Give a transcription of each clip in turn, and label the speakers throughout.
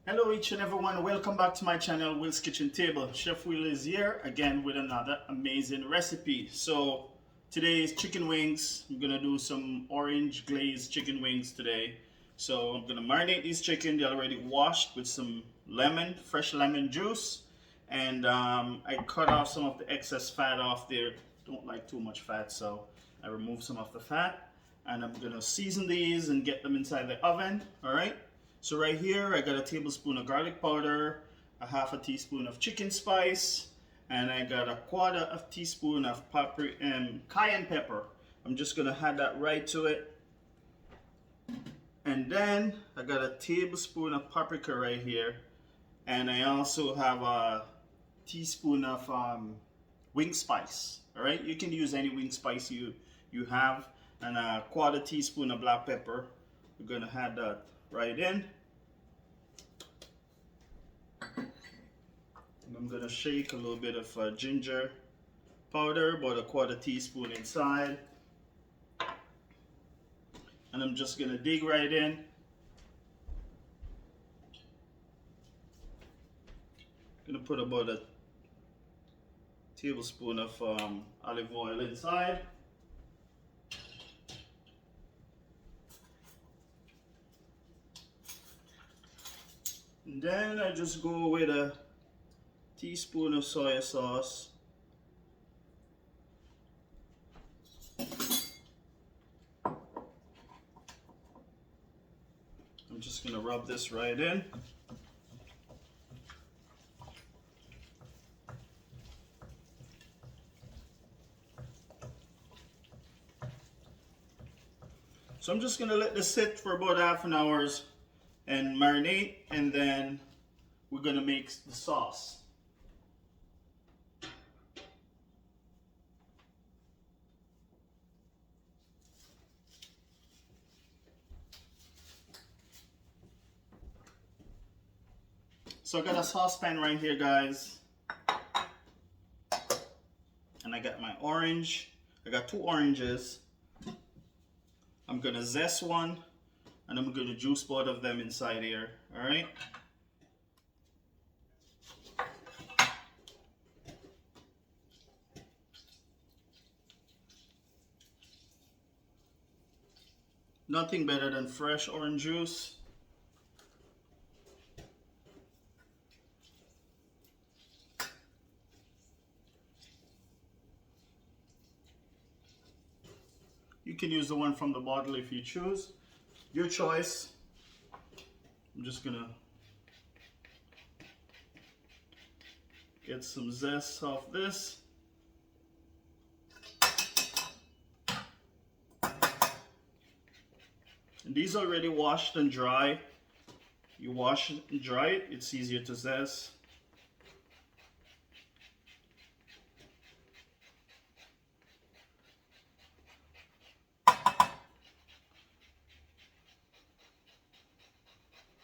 Speaker 1: Hello each and everyone, welcome back to my channel, Will's Kitchen Table. Chef Will is here again with another amazing recipe. So today is chicken wings. I'm gonna do some orange glazed chicken wings today. So I'm gonna marinate these chicken. They're already washed with some lemon, fresh lemon juice. And I cut off some of the excess fat off there. Don't like too much fat, so I removed some of the fat. And I'm gonna season these and get them inside the oven, all right? So right here, I got a tablespoon of garlic powder, a half a teaspoon of chicken spice, and I got a quarter of teaspoon of cayenne pepper. I'm just gonna add that right to it. And then I got a tablespoon of paprika right here. And I also have a teaspoon of wing spice. All right, you can use any wing spice you have, and a quarter teaspoon of black pepper. We're gonna add that right in. And I'm gonna shake a little bit of ginger powder, about a quarter teaspoon inside. And I'm just gonna dig right in. Gonna put about a tablespoon of olive oil inside. And then I just go with a teaspoon of soy sauce. I'm just gonna rub this right in. So I'm just gonna let this sit for about half an hour and marinate, and then we're gonna make the sauce. So I got a saucepan right here, guys, and I got my orange. I got 2 oranges. I'm gonna zest one, and I'm gonna juice both of them inside here, all right? Nothing better than fresh orange juice. You can use the one from the bottle if you choose. Your choice. I'm just gonna get some zest off this. And these are already washed and dry. You wash it and dry it, it's easier to zest.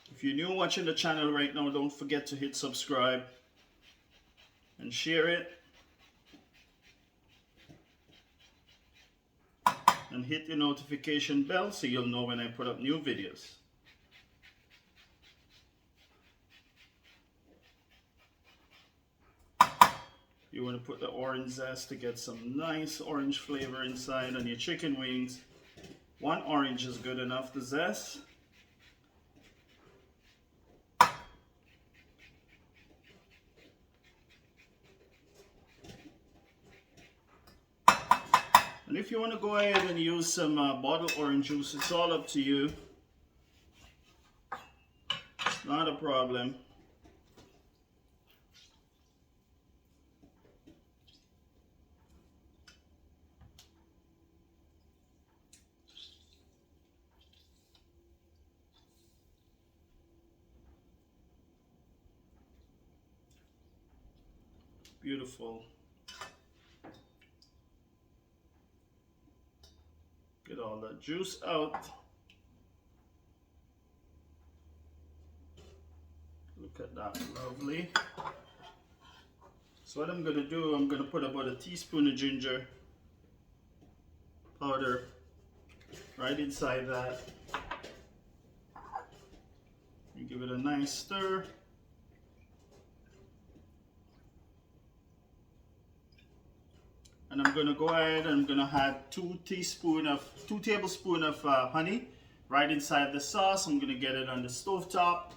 Speaker 1: If you're new watching the channel right now, don't forget to hit subscribe and share it. And hit the notification bell so you'll know when I put up new videos. You want to put the orange zest to get some nice orange flavor inside on your chicken wings. 1 orange is good enough to zest. And if you want to go ahead and use some bottled orange juice, it's all up to you. It's not a problem. Beautiful. Get all that juice out. Look at that, lovely. So what I'm gonna do, I'm gonna put about a teaspoon of ginger powder right inside that. Give it a nice stir. And I'm gonna go ahead and I'm gonna add 2 tablespoons of honey right inside the sauce. I'm gonna get it on the stove top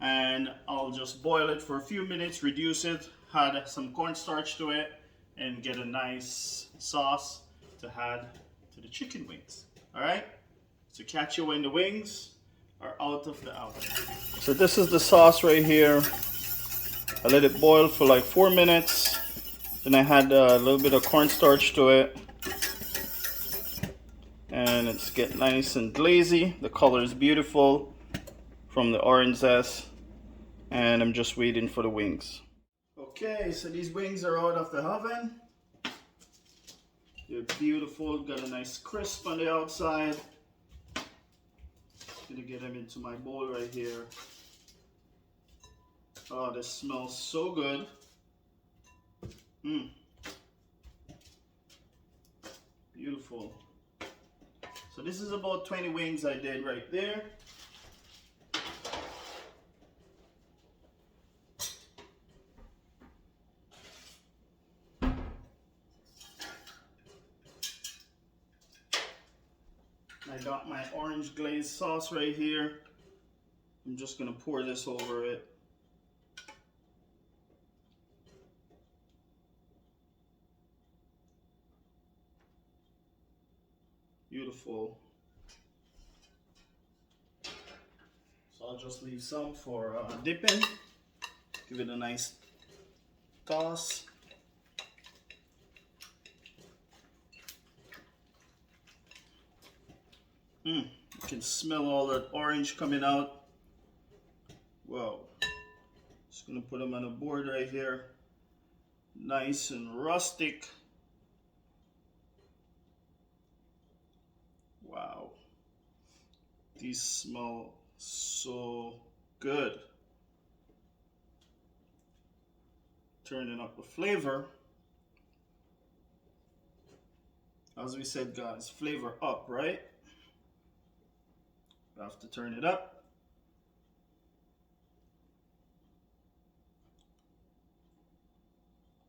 Speaker 1: and I'll just boil it for a few minutes, reduce it, add some cornstarch to it, and get a nice sauce to add to the chicken wings. All right, so catch you when the wings are out of the oven. So this is the sauce right here. I let it boil for like 4 minutes. Then I had a little bit of cornstarch to it. And it's getting nice and glazy. The color is beautiful from the orange zest. And I'm just waiting for the wings. Okay, so these wings are out of the oven. They're beautiful, got a nice crisp on the outside. Gonna get them into my bowl right here. Oh, this smells so good. Beautiful. So this is about 20 wings I did right there. I got my orange glazed sauce right here. I'm just gonna pour this over it. Beautiful. So I'll just leave some for dipping. Give it a nice toss. You can smell all that orange coming out. Wow. Just gonna put them on a board right here. Nice and rustic. Wow. These smell so good. Turning up the flavor. As we said, guys, flavor up, right? I have to turn it up.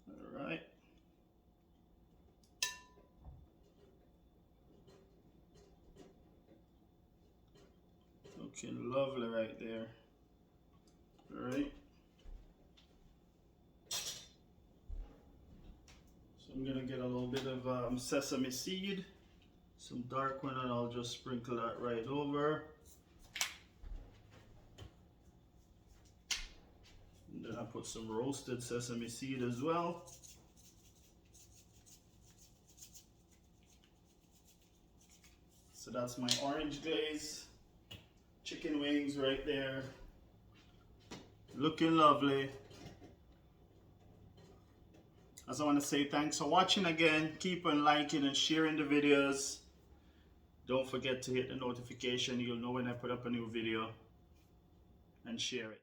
Speaker 1: All right. Looking lovely right there. All right. So I'm gonna get a little bit of sesame seed, some dark one, and I'll just sprinkle that right over. And then I put some roasted sesame seed as well. So that's my orange glaze chicken wings right there. Looking lovely. As I want to say thanks for watching again. Keep on liking and sharing the videos. Don't forget to hit the notification. You'll know when I put up a new video. And share it.